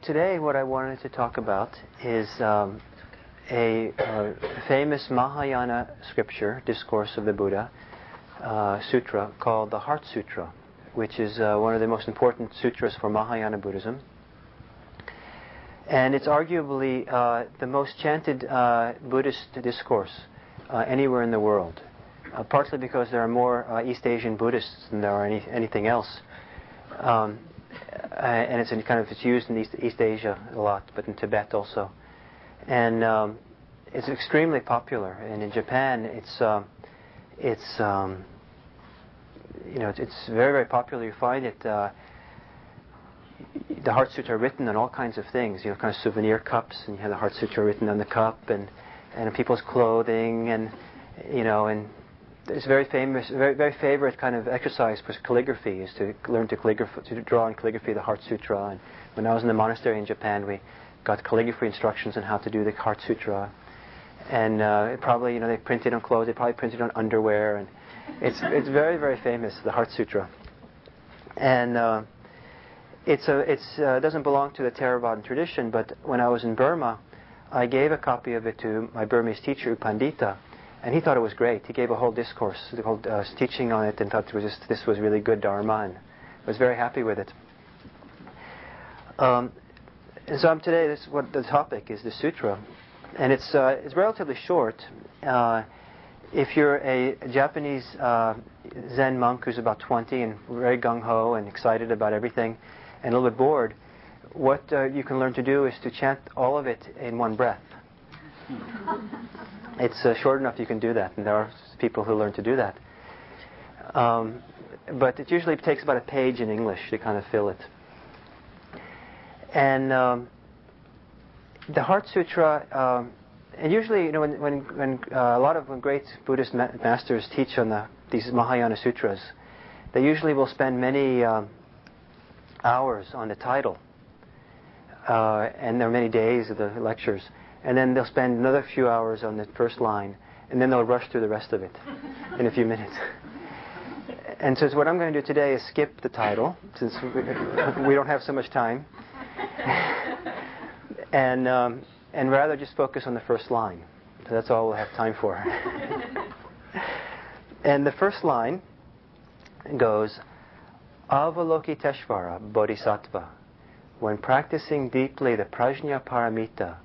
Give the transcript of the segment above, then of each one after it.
Today what I wanted to talk about is a famous Mahayana scripture, discourse of the Buddha, sutra, called the Heart Sutra, which is one of the most important sutras for Mahayana Buddhism. And it's arguably the most chanted Buddhist discourse anywhere in the world, partly because there are more East Asian Buddhists than there are anything else. And it's used in East Asia a lot, but in Tibet also. And it's extremely popular. And in Japan, it's very, very popular. You find it. The Heart Sutra written on all kinds of things. You have kind of souvenir cups, and you have the Heart Sutra written on the cup, and on people's clothing, and it's very famous, very, very favorite kind of exercise for calligraphy is to learn to draw in calligraphy the Heart Sutra. And when I was in the monastery in Japan, we got calligraphy instructions on how to do the Heart Sutra. And they printed on clothes. They probably printed on underwear, and it's very, very famous, the Heart Sutra. And it doesn't belong to the Theravadan tradition, but when I was in Burma, I gave a copy of it to my Burmese teacher, U Pandita, and he thought it was great. He gave a whole discourse, the whole teaching on it, and thought this was really good Dharma, and was very happy with it. And so today, what the topic is, the sutra, and it's relatively short. If you're a Japanese Zen monk who's about 20 and very gung-ho and excited about everything, and a little bit bored, what you can learn to do is to chant all of it in one breath. It's short enough you can do that, and there are people who learn to do that. But it usually takes about a page in English to kind of fill it. And the Heart Sutra, and usually, when great Buddhist masters teach on these Mahayana sutras, they usually will spend many hours on the title, and there are many days of the lectures. And then they'll spend another few hours on the first line, and then they'll rush through the rest of it in a few minutes. And so what I'm going to do today is skip the title, since we don't have so much time, and rather just focus on the first line. So that's all we'll have time for. And the first line goes, Avalokiteshvara Bodhisattva, when practicing deeply the Prajna Paramita,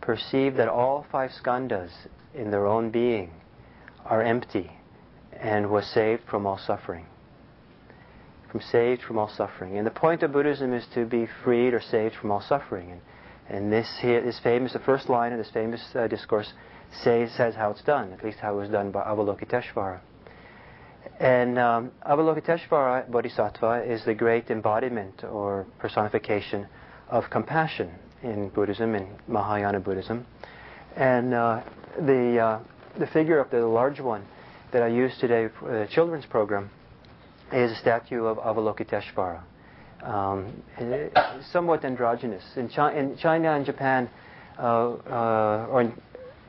perceive that all 5 skandhas in their own being are empty and was saved from all suffering. Saved from all suffering. And the point of Buddhism is to be freed or saved from all suffering. And this famous, the first line of this famous discourse says how it's done, at least how it was done by Avalokiteshvara. And Avalokiteshvara Bodhisattva is the great embodiment or personification of compassion in Buddhism, in Mahayana Buddhism. And the figure of the large one that I use today for the children's program is a statue of Avalokiteshvara. Somewhat androgynous. In China and Japan, or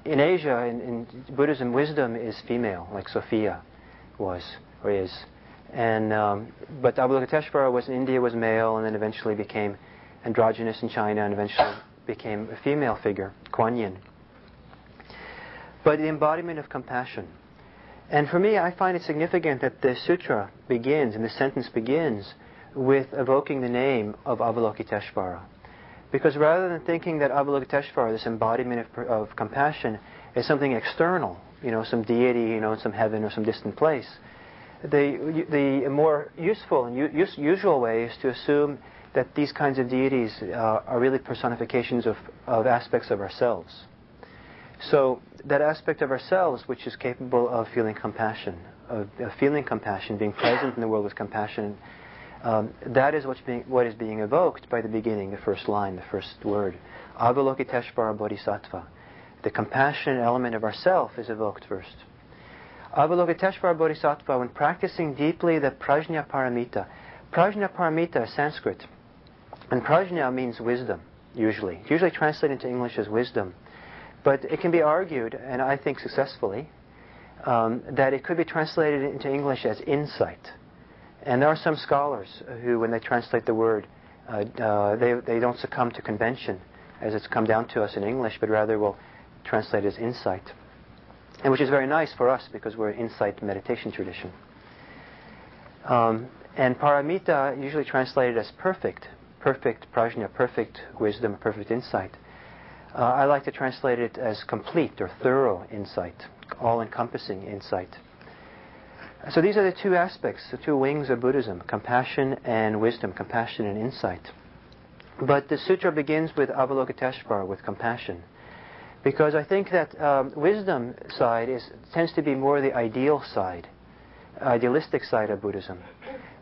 in Asia, in Buddhism, wisdom is female, like Sophia was or is. And but Avalokiteshvara in India was male, and then eventually became androgynous in China, and eventually became a female figure, Kuan Yin. But the embodiment of compassion. And for me, I find it significant that the sutra begins, and the sentence begins, with evoking the name of Avalokiteshvara. Because rather than thinking that Avalokiteshvara, this embodiment of compassion, is something external, some deity, in some heaven or some distant place, the more useful and usual way is to assume that these kinds of deities are really personifications of aspects of ourselves. So that aspect of ourselves which is capable of feeling compassion, being present in the world with compassion, that is what is being evoked by the beginning, the first line, the first word. Avalokiteshvara Bodhisattva. The compassionate element of ourself is evoked first. Avalokiteshvara Bodhisattva, when practicing deeply the Prajna Paramita. Prajna Paramita is Sanskrit. And prajna means wisdom, usually. It's usually translated into English as wisdom. But it can be argued, and I think successfully, that it could be translated into English as insight. And there are some scholars who, when they translate the word, They don't succumb to convention as it's come down to us in English, but rather will translate as insight. And which is very nice for us because we're an insight meditation tradition. And paramita usually translated as perfect prajna, perfect wisdom, perfect insight. I like to translate it as complete or thorough insight, all-encompassing insight. So these are the two aspects, the two wings of Buddhism, compassion and wisdom, compassion and insight. But the sutra begins with avalokiteshvara, with compassion. Because I think that wisdom side tends to be more the ideal side, idealistic side of Buddhism.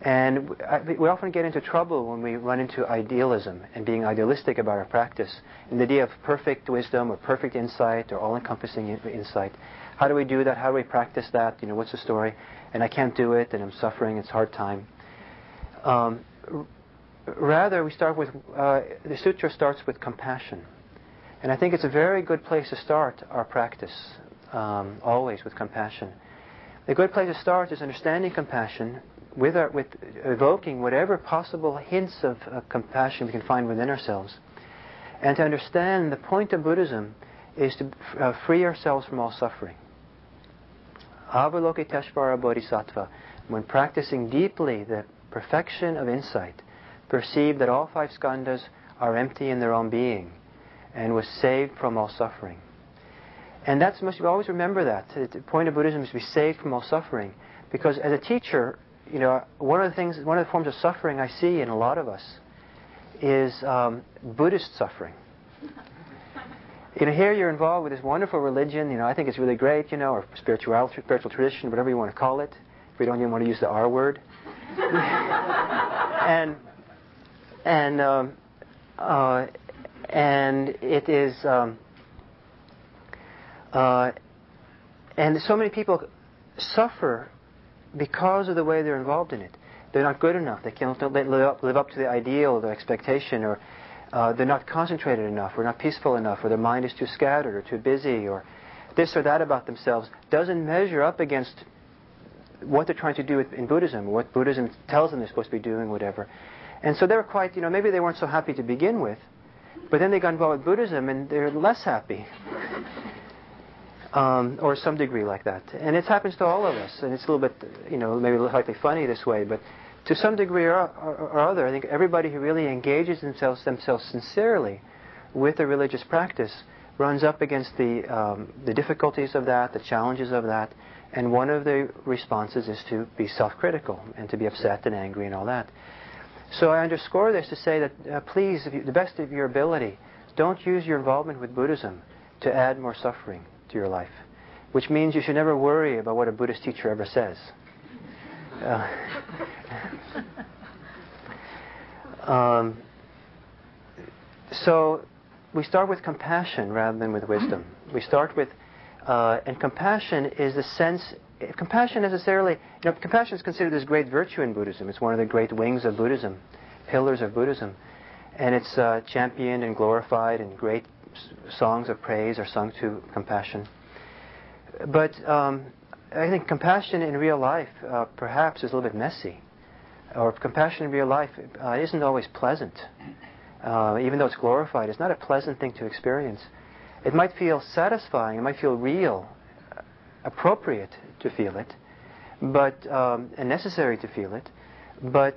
And we often get into trouble when we run into idealism and being idealistic about our practice. And the idea of perfect wisdom or perfect insight or all-encompassing insight. How do we do that? How do we practice that? What's the story? And I can't do it, and I'm suffering. It's a hard time. Rather, we start with the sutra starts with compassion. And I think it's a very good place to start our practice, always with compassion. A good place to start is understanding compassion, with evoking whatever possible hints of compassion we can find within ourselves. And to understand the point of Buddhism is to free ourselves from all suffering. Avalokiteshvara bodhisattva, when practicing deeply the perfection of insight, perceived that all five skandhas are empty in their own being, and was saved from all suffering. And that's must always remember that. The point of Buddhism is to be saved from all suffering. Because as a teacher, one of the forms of suffering I see in a lot of us is Buddhist suffering. Here you're involved with this wonderful religion, I think it's really great, or spiritual tradition, whatever you want to call it. If we don't even want to use the R word. And it is, and so many people suffer because of the way they're involved in it. They're not good enough. They can't live up to the ideal or the expectation, or they're not concentrated enough, or not peaceful enough, or their mind is too scattered or too busy, or this or that about themselves doesn't measure up against what they're trying to do in Buddhism, or what Buddhism tells them they're supposed to be doing, whatever. And so they're quite, maybe they weren't so happy to begin with, but then they got involved with Buddhism and they're less happy. Or some degree like that. And it happens to all of us. And it's a little bit, maybe slightly funny this way, but to some degree or other, I think everybody who really engages themselves sincerely with a religious practice runs up against the difficulties of that, the challenges of that. And one of the responses is to be self-critical and to be upset and angry and all that. So I underscore this to say that please, the best of your ability, don't use your involvement with Buddhism to add more suffering to your life. Which means you should never worry about what a Buddhist teacher ever says. So we start with compassion rather than with wisdom. We start with, and compassion is the sense. Compassion necessarily, compassion is considered this great virtue in Buddhism. It's one of the great wings of Buddhism, pillars of Buddhism, and it's championed and glorified, and great songs of praise are sung to compassion. But I think compassion in real life perhaps is a little bit messy, or compassion in real life isn't always pleasant. Even though it's glorified, it's not a pleasant thing to experience. It might feel satisfying, it might feel real, appropriate to feel it, but and necessary to feel it, but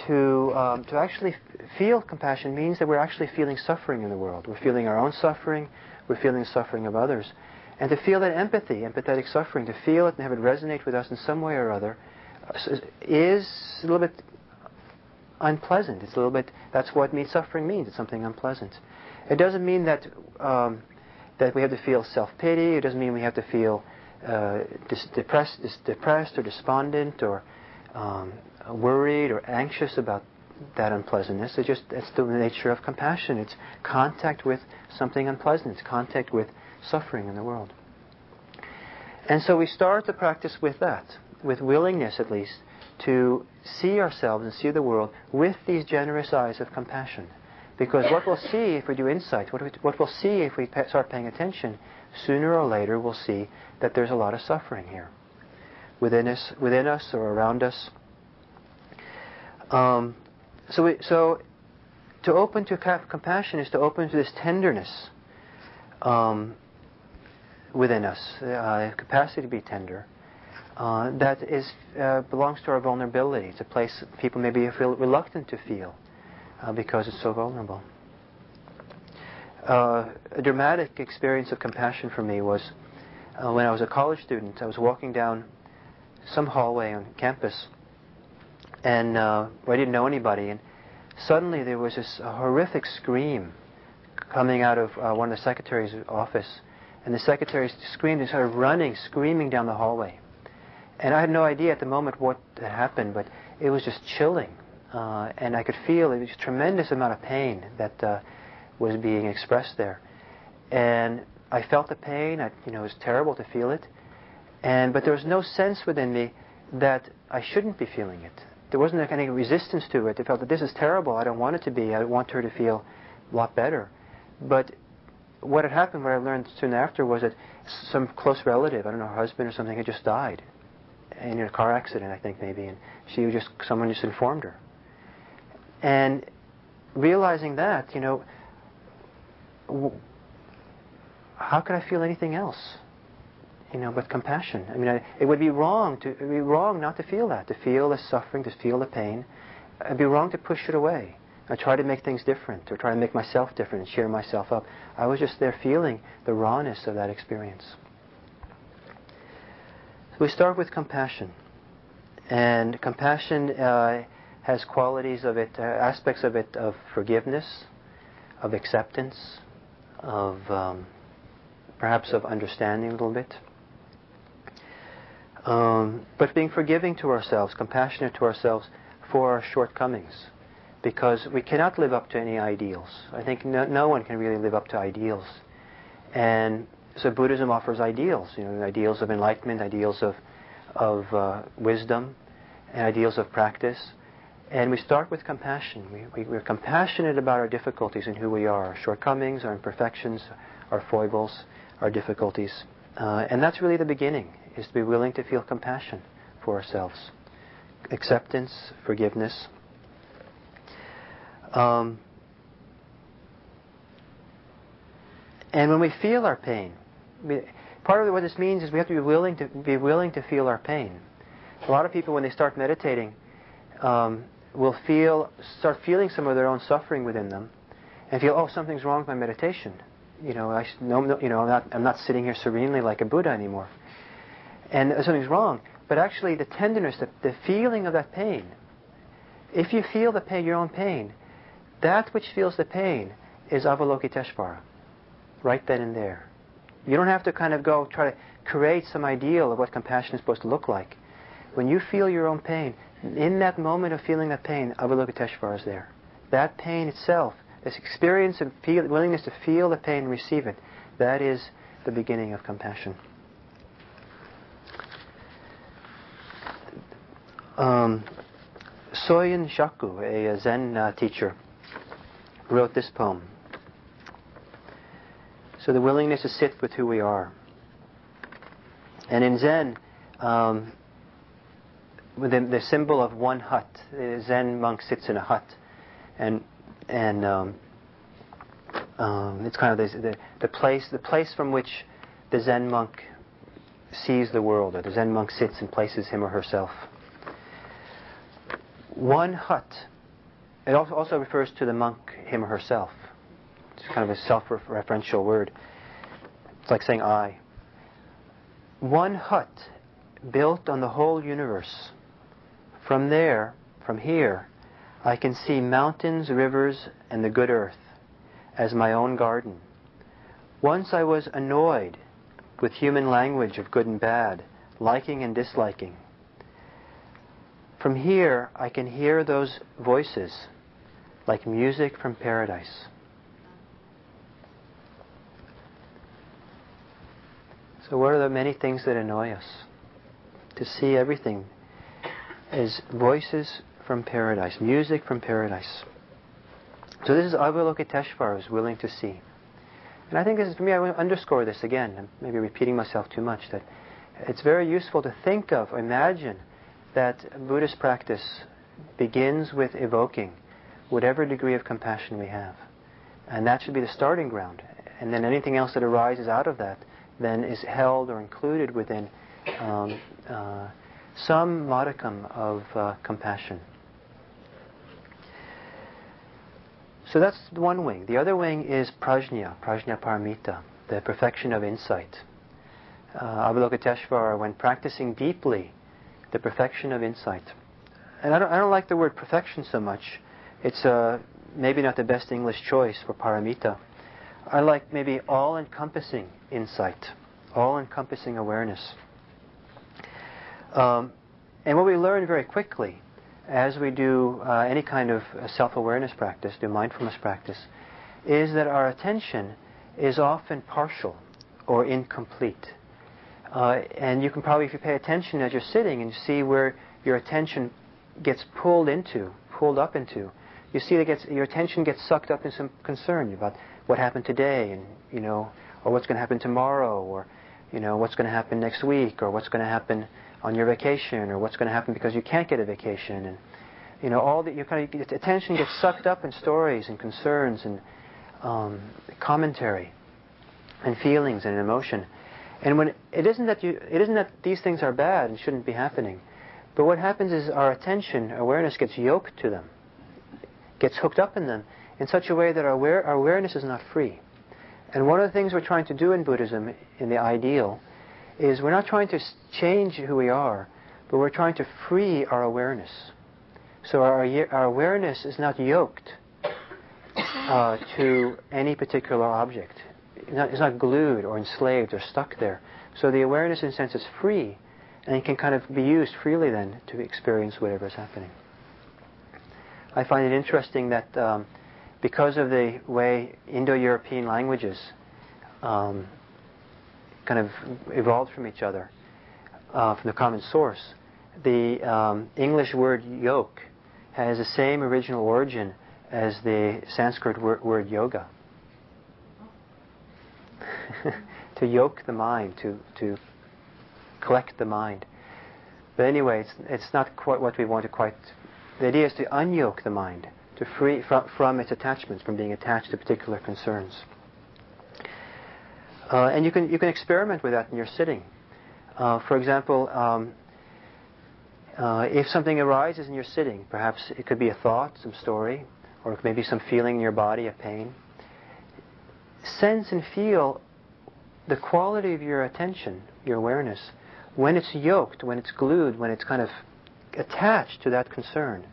to actually feel compassion means that we're actually feeling suffering in the world. We're feeling our own suffering, we're feeling the suffering of others. And to feel that empathetic suffering, to feel it and have it resonate with us in some way or other, is a little bit unpleasant. It's a little bit, that's what suffering means. It's something unpleasant. It doesn't mean that that we have to feel self-pity. It doesn't mean we have to feel depressed or despondent or worried or anxious about that unpleasantness. It's the nature of compassion. It's contact with something unpleasant. It's contact with suffering in the world. And so we start the practice with that, with willingness at least, to see ourselves and see the world with these generous eyes of compassion. Because what we'll see if we do insight, what we'll see if we start paying attention, sooner or later we'll see that there's a lot of suffering here, within us or around us. So to open to compassion is to open to this tenderness within us, capacity to be tender. That belongs to our vulnerability. It's a place people maybe feel reluctant to feel because it's so vulnerable. A dramatic experience of compassion for me was when I was a college student. I was walking down some hallway on campus, and where I didn't know anybody, and suddenly there was this horrific scream coming out of one of the secretary's office, and the secretary screamed and started running, screaming down the hallway. And I had no idea at the moment what had happened, but it was just chilling. And I could feel it was a tremendous amount of pain that was being expressed there. And I felt the pain. It was terrible to feel it. But there was no sense within me that I shouldn't be feeling it. There wasn't any resistance to it. I felt that this is terrible. I don't want it to be. I want her to feel a lot better. But what had happened, what I learned soon after, was that some close relative, I don't know, her husband or something, had just died in a car accident, I think maybe, and someone just informed her. And realizing that, how could I feel anything else, but compassion? I mean, it would be wrong not to feel that, to feel the suffering, to feel the pain. It'd be wrong to push it away. I try to make things different, or try to make myself different and cheer myself up. I was just there feeling the rawness of that experience. So we start with compassion. And compassion has qualities of it, aspects of it, of forgiveness, of acceptance, of perhaps of understanding a little bit. But being forgiving to ourselves, compassionate to ourselves for our shortcomings. Because we cannot live up to any ideals. I think no one can really live up to ideals. And so Buddhism offers ideals, ideals of enlightenment, ideals of wisdom, and ideals of practice. And we start with compassion. We're compassionate about our difficulties and who we are, our shortcomings, our imperfections, our foibles, our difficulties. And that's really the beginning, is to be willing to feel compassion for ourselves. Acceptance, forgiveness. And when we feel our pain, part of what this means is we have to be willing to feel our pain. A lot of people, when they start meditating, will start feeling some of their own suffering within them, and feel, something's wrong with my meditation. I'm not sitting here serenely like a Buddha anymore, and something's wrong. But actually, the tenderness, the feeling of that pain. If you feel the pain, your own pain, that which feels the pain is Avalokiteshvara, right then and there. You don't have to kind of go try to create some ideal of what compassion is supposed to look like. When you feel your own pain, in that moment of feeling that pain, Avalokiteshvara is there. That pain itself, this experience of willingness to feel the pain and receive it, that is the beginning of compassion. Soyen Shaku, a Zen teacher, wrote this poem. So the willingness to sit with who we are. And in Zen, with the symbol of one hut, the Zen monk sits in a hut, and it's kind of the place from which the Zen monk sees the world, or the Zen monk sits and places him or herself. One hut. It also refers to the monk, him or herself. It's kind of a self-referential word. It's like saying I. One hut built on the whole universe. From here, I can see mountains, rivers, and the good earth as my own garden. Once I was annoyed with human language of good and bad, liking and disliking. From here, I can hear those voices like music from paradise. So what are the many things that annoy us? To see everything as voices from paradise, music from paradise. So this is Avalokiteshvara who's willing to see. And I think this is, for me, I want to underscore this again. I'm maybe repeating myself too much, that it's very useful to think of, or imagine, that Buddhist practice begins with evoking whatever degree of compassion we have. And that should be the starting ground. And then anything else that arises out of that then is held or included within some modicum of compassion. So that's one wing. The other wing is prajna paramita, the perfection of insight. Avalokiteshvara, when practicing deeply the perfection of insight. And I don't like the word perfection so much. It's maybe not the best English choice for paramita. I like maybe all-encompassing insight, all-encompassing awareness. And what we learn very quickly as we do any kind of self-awareness practice, do mindfulness practice, is that our attention is often partial or incomplete. And you can probably, if you pay attention as you're sitting and you see where your attention gets pulled up into, you see that your attention gets sucked up in some concern about what happened today, and or what's going to happen tomorrow, or what's going to happen next week, or what's going to happen on your vacation, or what's going to happen because you can't get a vacation, and all that your attention gets sucked up in stories and concerns and commentary and feelings and emotion. And when it isn't that these things are bad and shouldn't be happening, but what happens is our attention, awareness gets yoked to them, gets hooked up in them in such a way that our awareness is not free. And one of the things we're trying to do in Buddhism, in the ideal, is we're not trying to change who we are, but we're trying to free our awareness. So our awareness is not yoked to any particular object. It's not glued or enslaved or stuck there. So the awareness, in a sense, is free, and it can kind of be used freely then to experience whatever is happening. I find it interesting that because of the way Indo-European languages kind of evolved from each other, from the common source, the English word yoke has the same original origin as the Sanskrit word yoga. To yoke the mind, to collect the mind. But anyway, it's not quite what we want to quite... The idea is to unyoke the mind, to free from its attachments, from being attached to particular concerns. And you can experiment with that in your sitting. For example, if something arises in your sitting, perhaps it could be a thought, some story, or maybe some feeling in your body, a pain. Sense and feel the quality of your attention, your awareness, when it's yoked, when it's glued, when it's kind of attached to that concern.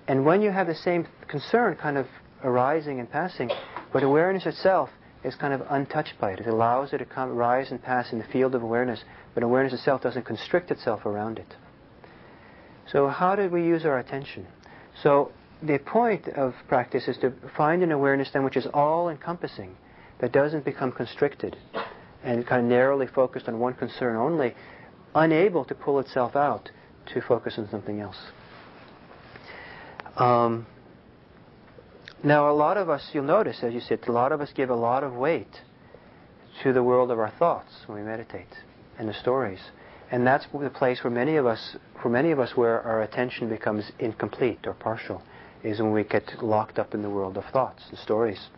And when you have the same concern kind of arising and passing, but awareness itself is kind of untouched by it. It allows it to come, rise and pass in the field of awareness, but awareness itself doesn't constrict itself around it. So how do we use our attention? So the point of practice is to find an awareness then which is all-encompassing, that doesn't become constricted and kind of narrowly focused on one concern only, unable to pull itself out to focus on something else. Now a lot of us, you'll notice as you sit, a lot of us give a lot of weight to the world of our thoughts when we meditate and the stories. And that's the place for many of us where our attention becomes incomplete or partial, is when we get locked up in the world of thoughts and stories.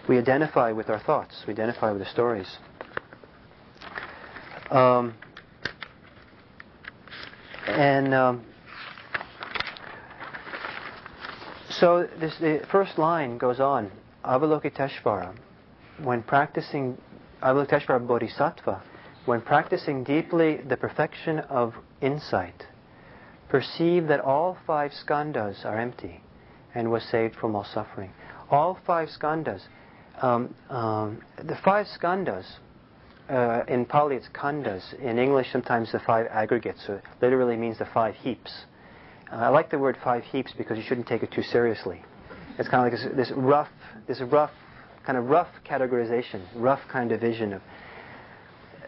We identify with our thoughts. We identify with the stories. So the first line goes on. Avalokiteshvara, when practicing Avalokiteshvara Bodhisattva, when practicing deeply the perfection of insight, perceived that all 5 skandhas are empty and was saved from all suffering. All 5 skandhas. The 5 skandhas, in Pali it's khandas. In English sometimes the 5 aggregates, so it literally means the 5 heaps. I like the word 5 heaps because you shouldn't take it too seriously. It's kind of like this rough categorization, rough kind of division of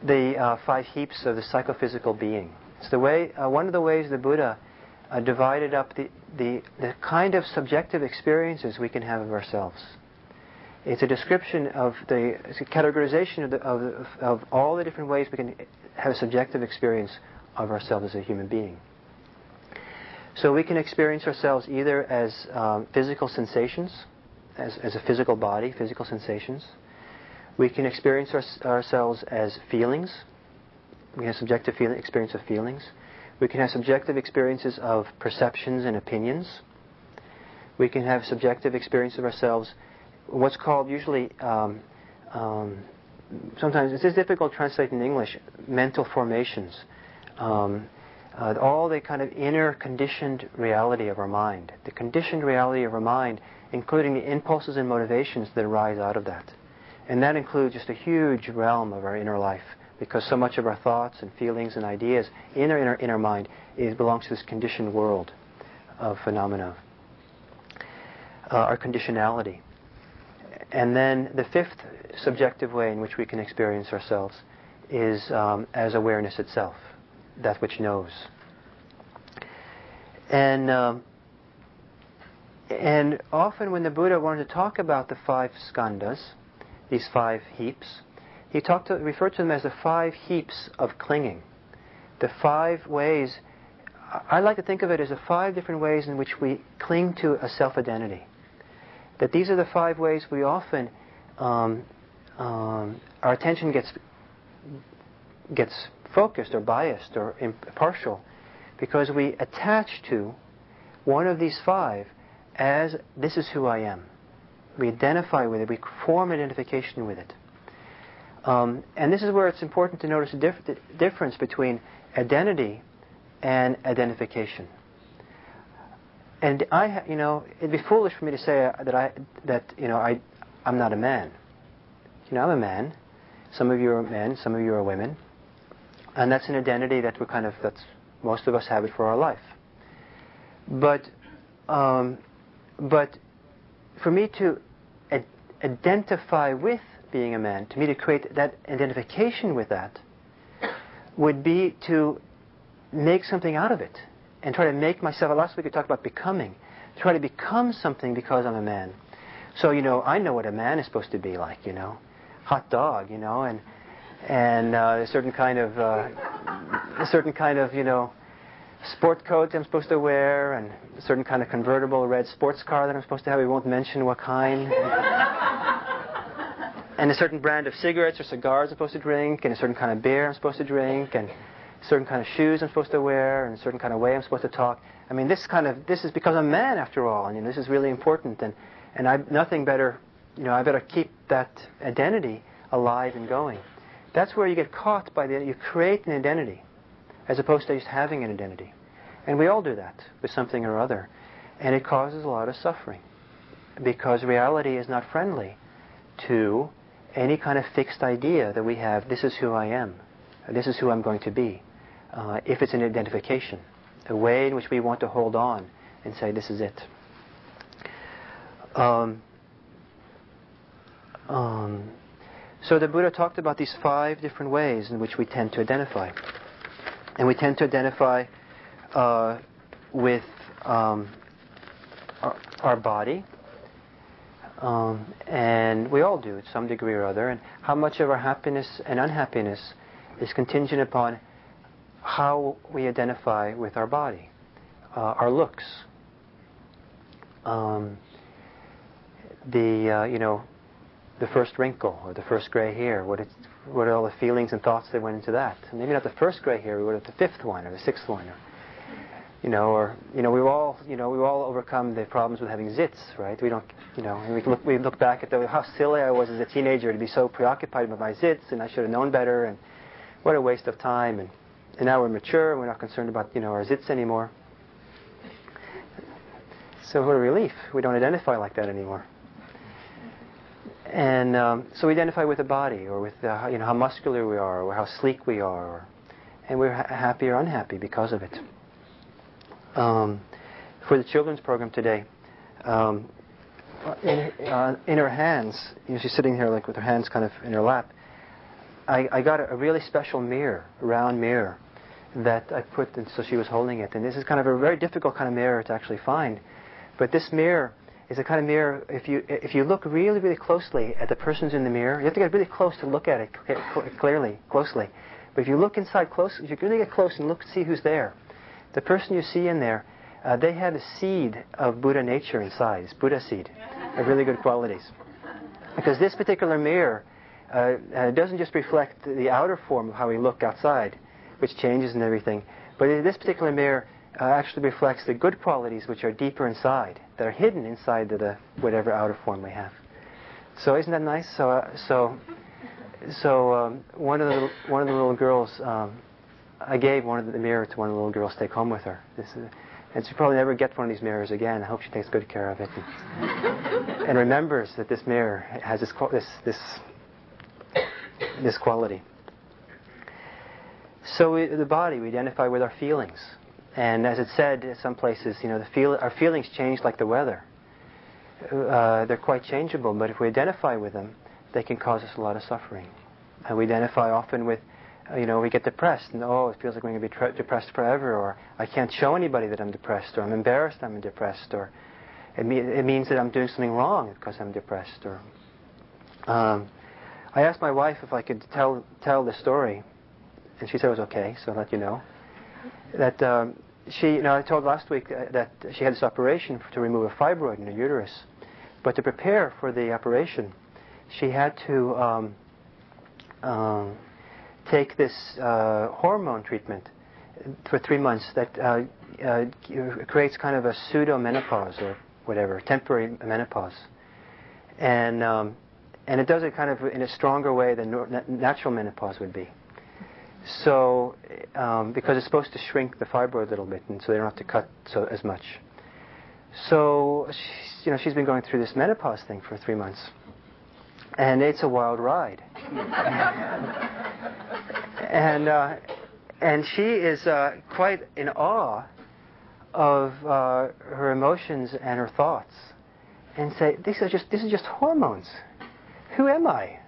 the 5 heaps of the psychophysical being. It's the way, one of the ways the Buddha divided up the kind of subjective experiences we can have of ourselves. It's a description of it's a categorization of all the different ways we can have a subjective experience of ourselves as a human being. So we can experience ourselves either as physical sensations, as a physical body, physical sensations. We can experience ourselves as feelings. We have subjective experience of feelings. We can have subjective experiences of perceptions and opinions. We can have subjective experience of ourselves, what's called usually, sometimes it's difficult to translate in English, mental formations. All the kind of inner conditioned reality of our mind. The conditioned reality of our mind, including the impulses and motivations that arise out of that. And that includes just a huge realm of our inner life, because so much of our thoughts and feelings and ideas in our inner mind belongs to this conditioned world of phenomena. Our conditionality. And then the fifth subjective way in which we can experience ourselves is as awareness itself, that which knows. And often when the Buddha wanted to talk about the 5 skandhas, these 5 heaps, he referred to them as the 5 heaps of clinging. The 5 ways, I like to think of it as the 5 different ways in which we cling to a self-identity. That these are the 5 ways we often, our attention gets focused or biased or partial, because we attach to one of these 5 as this is who I am. We identify with it, we form an identification with it. And this is where it's important to notice the difference between identity and identification. And it'd be foolish for me to say I'm not a man. I'm a man. Some of you are men, some of you are women, and that's an identity that that's most of us have it for our life. But for me to identify with being a man, to me to create that identification with that, would be to make something out of it and try to make myself. Last week we talked about becoming. Try to become something because I'm a man. So I know what a man is supposed to be like. Hot dog. And a certain kind of sport coat I'm supposed to wear, and a certain kind of convertible red sports car that I'm supposed to have. We won't mention what kind. And a certain brand of cigarettes or cigars I'm supposed to drink, and a certain kind of beer I'm supposed to drink, and a certain kind of shoes I'm supposed to wear, and a certain kind of way I'm supposed to talk. I mean, this is because I'm a man after all, and this is really important. And I've nothing better. I better keep that identity alive and going. That's where you get caught you create an identity, as opposed to just having an identity. And we all do that with something or other. And it causes a lot of suffering, because reality is not friendly to any kind of fixed idea that we have, this is who I am, this is who I'm going to be. If it's an identification, a way in which we want to hold on and say, this is it. So the Buddha talked about these 5 different ways in which we tend to identify. And we tend to identify with our body, and we all do to some degree or other. And how much of our happiness and unhappiness is contingent upon how we identify with our body, our looks, the first wrinkle or the first gray hair. What are all the feelings and thoughts that went into that? And maybe not the first gray hair, but the 5th one or the 6th one, we've all overcome the problems with having zits, right? We don't, and we look back at how silly I was as a teenager to be so preoccupied with my zits, and I should have known better, and what a waste of time. And now we're mature, and we're not concerned about our zits anymore. So what a relief! We don't identify like that anymore. And so we identify with the body, or with how muscular we are, or how sleek we are, and we're happy or unhappy because of it. For the children's program today, in her hands, she's sitting here like with her hands kind of in her lap. I got a really special mirror, a round mirror, that I put, and so she was holding it. And this is kind of a very difficult kind of mirror to actually find. But this mirror is a kind of mirror, if you look really, really closely at the person's in the mirror, you have to get really close to look at it closely. But if you look inside close, if you really get close and see who's there, the person you see in there they had a seed of Buddha nature inside. It's Buddha seed, of really good qualities. Because this particular mirror doesn't just reflect the outer form of how we look outside, which changes and everything, but this particular mirror actually reflects the good qualities which are deeper inside, that are hidden inside the whatever outer form we have. So isn't that nice? So one of the little girls, I gave one of the mirror to one of the little girls to take home with her. And she'll probably never get one of these mirrors again. I hope she takes good care of it and remembers that this mirror has this quality. So the body, we identify with our feelings. And as it said in some places, our feelings change like the weather. They're quite changeable, but if we identify with them, they can cause us a lot of suffering. And we identify often with, we get depressed, and it feels like we're going to be depressed forever, or I can't show anybody that I'm depressed, or I'm embarrassed I'm depressed, or it means that I'm doing something wrong because I'm depressed. Or I asked my wife if I could tell the story, and she said it was okay, so I'll let you know. That I told last week that she had this operation to remove a fibroid in her uterus. But to prepare for the operation, she had to take this hormone treatment for 3 months that creates kind of a pseudo-menopause or whatever, temporary menopause. And it does it kind of in a stronger way than natural menopause would be. So, because it's supposed to shrink the fibroid a little bit, and so they don't have to cut as much. So, she's been going through this menopause thing for 3 months, and it's a wild ride. And she is quite in awe of her emotions and her thoughts, and say, "This is just hormones. Who am I?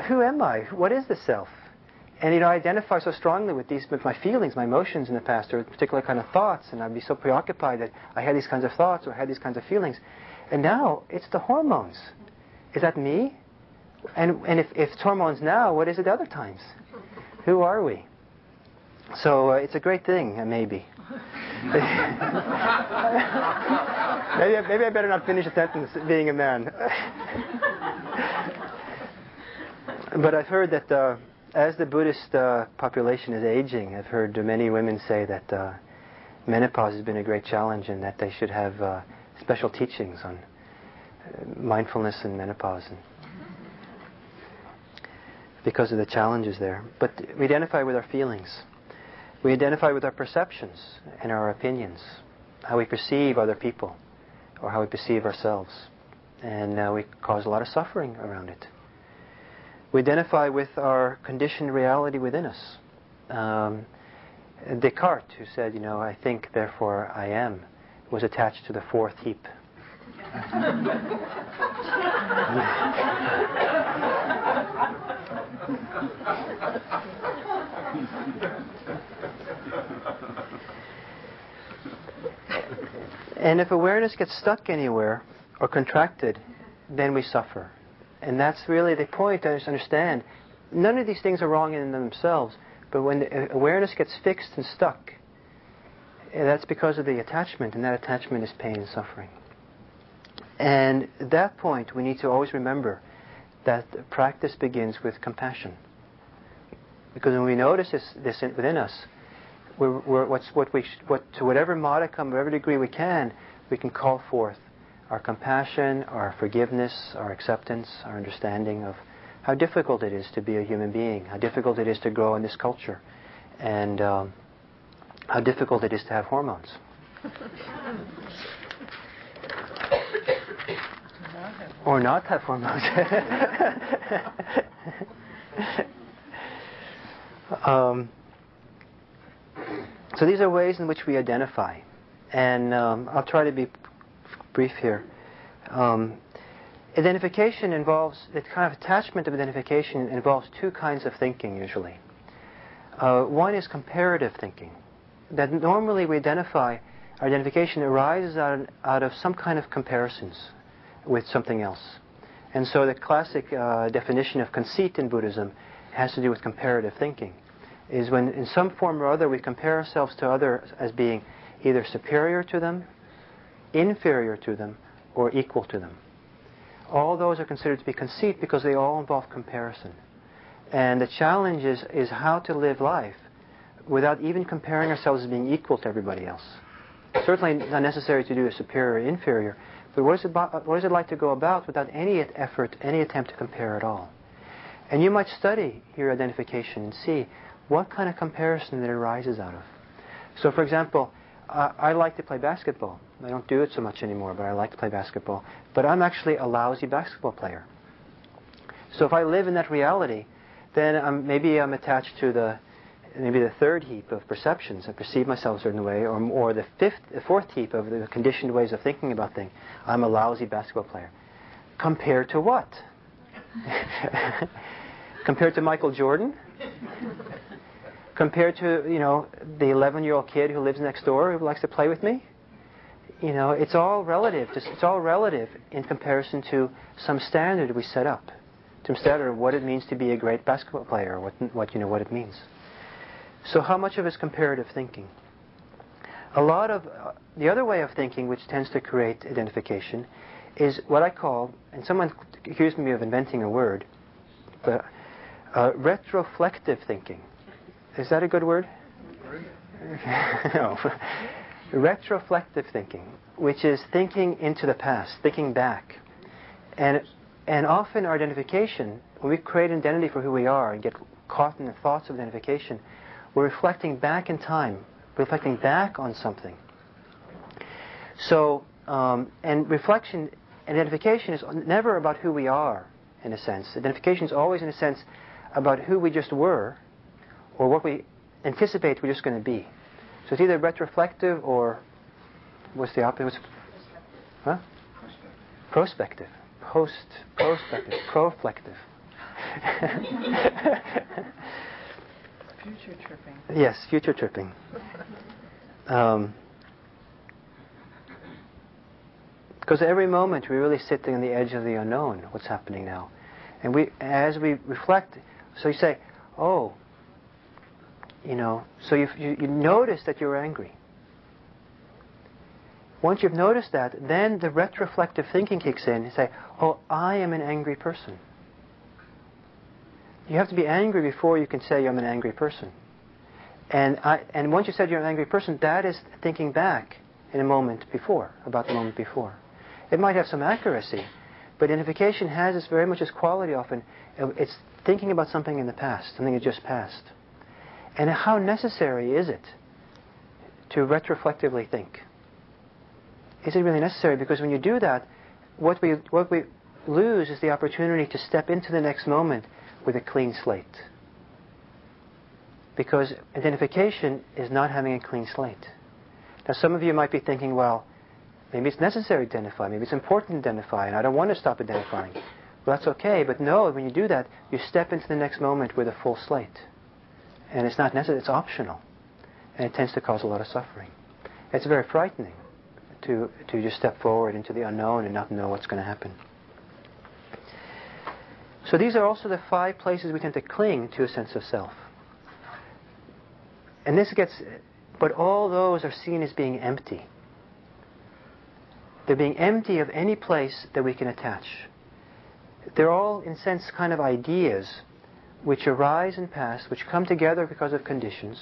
Who am I? What is the self?" And I identify so strongly with my feelings, my emotions in the past, or particular kind of thoughts, and I'd be so preoccupied that I had these kinds of thoughts or had these kinds of feelings. And now it's the hormones. Is that me? And if it's hormones now, what is it other times? Who are we? So it's a great thing, maybe. Maybe I better not finish a sentence being a man. But I've heard that as the Buddhist population is aging, I've heard many women say that menopause has been a great challenge and that they should have special teachings on mindfulness and menopause because of the challenges there. But we identify with our feelings. We identify with our perceptions and our opinions, how we perceive other people or how we perceive ourselves. And we cause a lot of suffering around it. We identify with our conditioned reality within us. Descartes, who said, I think, therefore I am, was attached to the fourth heap. And if awareness gets stuck anywhere or contracted, then we suffer. And that's really the point to understand. None of these things are wrong in themselves, but when the awareness gets fixed and stuck, that's because of the attachment, and that attachment is pain and suffering. And at that point, we need to always remember that the practice begins with compassion. Because when we notice this within us, to whatever modicum, whatever degree we can call forth our compassion, our forgiveness, our acceptance, our understanding of how difficult it is to be a human being, how difficult it is to grow in this culture, and how difficult it is to have hormones. Or not have hormones. So these are ways in which we identify. And I'll try to be brief here. Identification involves, the kind of attachment of identification involves two kinds of thinking usually. One is comparative thinking. That normally we identify, our identification arises out of some kind of comparisons with something else. And so the classic definition of conceit in Buddhism has to do with comparative thinking. is when in some form or other we compare ourselves to others as being either superior to them, inferior to them, or equal to them. All those are considered to be conceit because they all involve comparison. And the challenge is how to live life without even comparing ourselves as being equal to everybody else. Certainly not necessary to do a superior or inferior, but what is it like to go about without any effort, any attempt to compare at all? And you might study your identification and see what kind of comparison it arises out of. So for example, I like to play basketball. I don't do it so much anymore, but I like to play basketball. But I'm actually a lousy basketball player. So if I live in that reality, then maybe I'm attached to the third heap of perceptions. I perceive myself a certain way, or the fourth heap of the conditioned ways of thinking about things. I'm a lousy basketball player. Compared to what? Compared to Michael Jordan? Compared to, the 11-year-old kid who lives next door who likes to play with me? It's all relative. It's all relative in comparison to some standard we set up. Some standard of what it means to be a great basketball player, what it means. So how much of it is comparative thinking? A lot of the other way of thinking, which tends to create identification, is what I call, and someone accused me of inventing a word, but retroflective thinking. Is that a good word? No. Retroflective thinking, which is thinking into the past, thinking back. And often our identification, when we create an identity for who we are and get caught in the thoughts of identification, we're reflecting back in time, reflecting back on something. So, and reflection, identification is never about who we are, in a sense. Identification is always, in a sense, about who we just were, or what we anticipate we're just going to be. So it's either retroflective or, what's the opposite? Huh? Prospective. Prospective. Proflective. Future tripping. Yes, future tripping. Because every moment we really sit on the edge of the unknown, what's happening now. And as we reflect, so you say, oh, so you notice that you're angry. Once you've noticed that, then the retroflective thinking kicks in. You say, oh, I am an angry person. You have to be angry before you can say I'm an angry person. And once you said you're an angry person, that is thinking back in a moment before, about the moment before. It might have some accuracy, but identification has this very much this quality often. It's thinking about something in the past, something that just passed. And how necessary is it to retroflectively think? Is it really necessary? Because when you do that, what we lose is the opportunity to step into the next moment with a clean slate. Because identification is not having a clean slate. Now some of you might be thinking, well, maybe it's necessary to identify, maybe it's important to identify, and I don't want to stop identifying. Well, that's okay, but no, when you do that, you step into the next moment with a full slate. And it's not necessary, it's optional. And it tends to cause a lot of suffering. It's very frightening to just step forward into the unknown and not know what's going to happen. So these are also the 5 places we tend to cling to a sense of self. And but all those are seen as being empty. They're being empty of any place that we can attach. They're all, in a sense, kind of ideas which arise and pass, which come together because of conditions.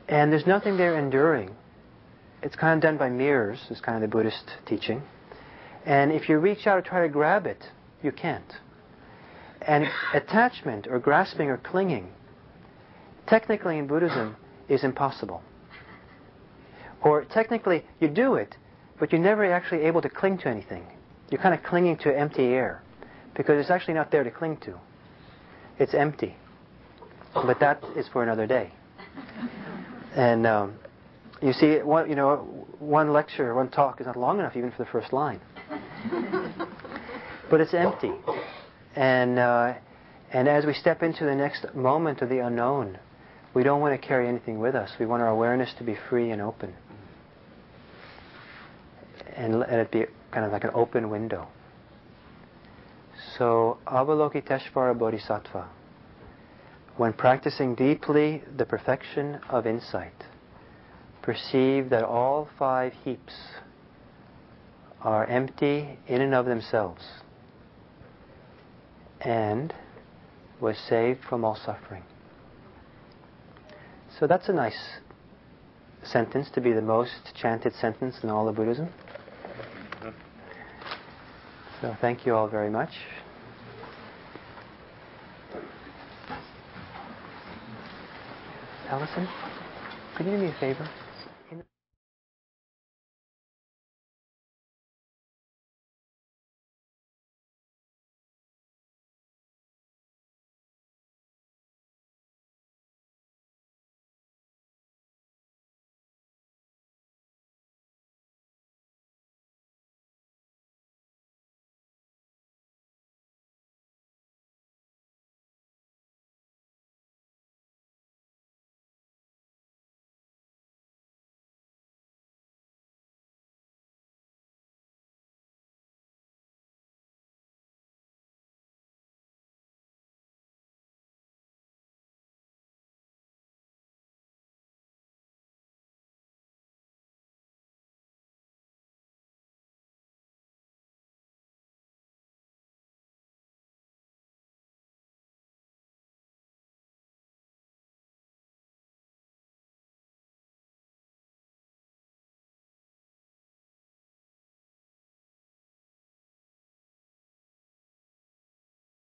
And there's nothing there enduring. It's kind of done by mirrors, is kind of the Buddhist teaching. And if you reach out or try to grab it, you can't. And attachment or grasping or clinging, technically in Buddhism, is impossible. Or technically, you do it, but you're never actually able to cling to anything. You're kind of clinging to empty air, because it's actually not there to cling to. It's empty. But that is for another day. And you see, one lecture, one talk is not long enough even for the first line. But it's empty. And as we step into the next moment of the unknown, we don't want to carry anything with us. We want our awareness to be free and open. And let it be kind of like an open window. So, Avalokiteshvara Bodhisattva. When practicing deeply the perfection of insight, perceive that all 5 heaps are empty in and of themselves and was saved from all suffering. So that's a nice sentence to be the most chanted sentence in all of Buddhism. So thank you all very much. Allison, could you do me a favor?